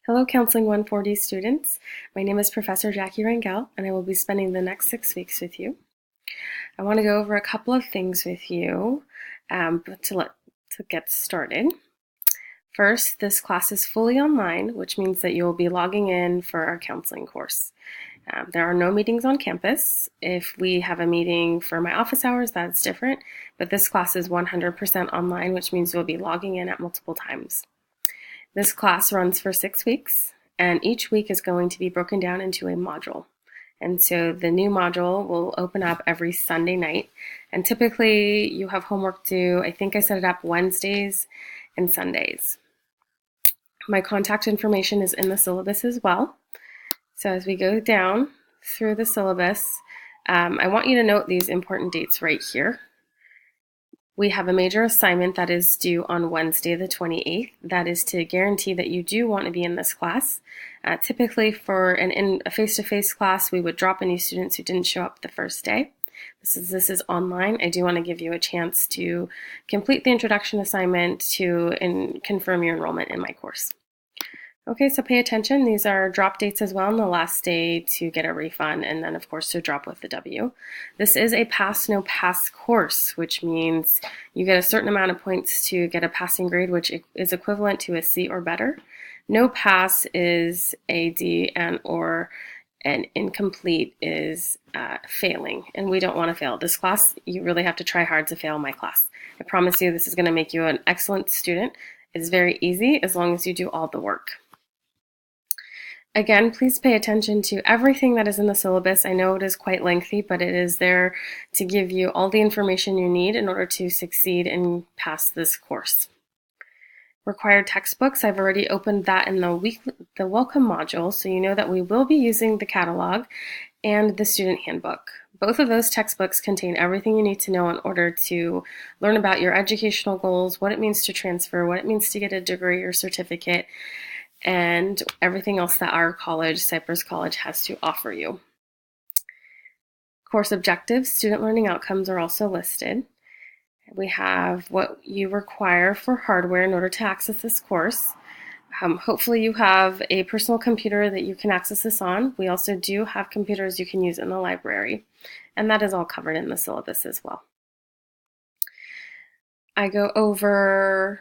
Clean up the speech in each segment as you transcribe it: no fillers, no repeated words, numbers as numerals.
Hello, Counseling 140 students. My name is Professor Jackie Rangel, and I will be spending the next 6 weeks with you. I want to go over a couple of things with you to get started. First, this class is fully online, which means that you will be logging in for our counseling course. There are no meetings on campus. If we have a meeting for my office hours, that's different, but this class is 100% online, which means you'll be logging in at multiple times. This class runs for 6 weeks, and each week is going to be broken down into a module. And so the new module will open up every Sunday night, and typically you have homework due, I think I set it up Wednesdays and Sundays. My contact information is in the syllabus as well. So as we go down through the syllabus, I want you to note these important dates right here. We have a major assignment that is due on Wednesday the 28th. That is to guarantee that you do want to be in this class. Typically for a face-to-face class, we would drop any students who didn't show up the first day. This is online. I do want to give you a chance to complete the introduction assignment and confirm your enrollment in my course. Okay, so pay attention. These are drop dates as well on the last day to get a refund, and then of course to drop with the W. This is a pass no pass course, which means you get a certain amount of points to get a passing grade, which is equivalent to a C or better. No pass is a D, or an incomplete is failing, and we don't want to fail. This class, you really have to try hard to fail my class. I promise you this is going to make you an excellent student. It's very easy as long as you do all the work. Again, please pay attention to everything that is in the syllabus. I know it is quite lengthy, but it is there to give you all the information you need in order to succeed and pass this course. Required textbooks, I've already opened that in the welcome module, so you know that we will be using the catalog and the student handbook. Both of those textbooks contain everything you need to know in order to learn about your educational goals, what it means to transfer, what it means to get a degree or certificate, and everything else that our college, Cypress College, has to offer you. Course objectives, student learning outcomes are also listed. We have what you require for hardware in order to access this course. Hopefully you have a personal computer that you can access this on. We also do have computers you can use in the library, and that is all covered in the syllabus as well. I go over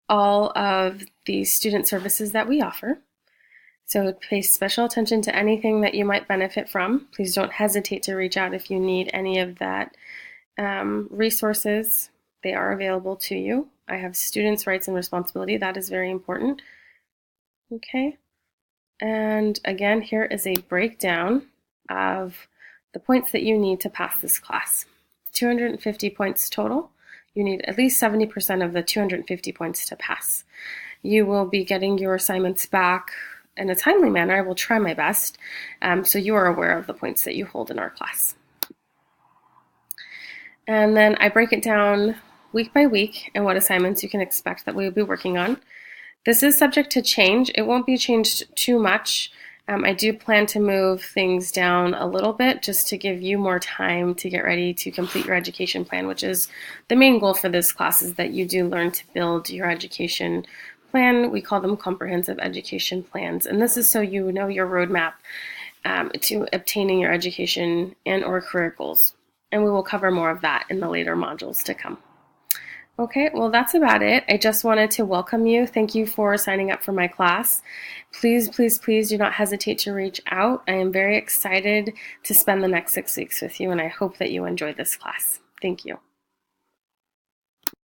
all of the student services that we offer. So pay special attention to anything that you might benefit from. Please don't hesitate to reach out if you need any of that resources. They are available to you. I have students' rights and responsibility. That is very important. Okay. And again, here is a breakdown of the points that you need to pass this class. 250 points total. You need at least 70% of the 250 points to pass. You will be getting your assignments back in a timely manner. I will try my best, so you are aware of the points that you hold in our class. And then I break it down week by week and what assignments you can expect that we will be working on. This is subject to change. It won't be changed too much. I do plan to move things down a little bit just to give you more time to get ready to complete your education plan, which is the main goal for this class, is that you do learn to build your education plan. We call them comprehensive education plans, and this is so you know your roadmap to obtaining your education and or career goals. And we will cover more of that in the later modules to come. Okay, well that's about it. I just wanted to welcome you. Thank you for signing up for my class. Please, please, please do not hesitate to reach out. I am very excited to spend the next 6 weeks with you, and I hope that you enjoy this class. Thank you.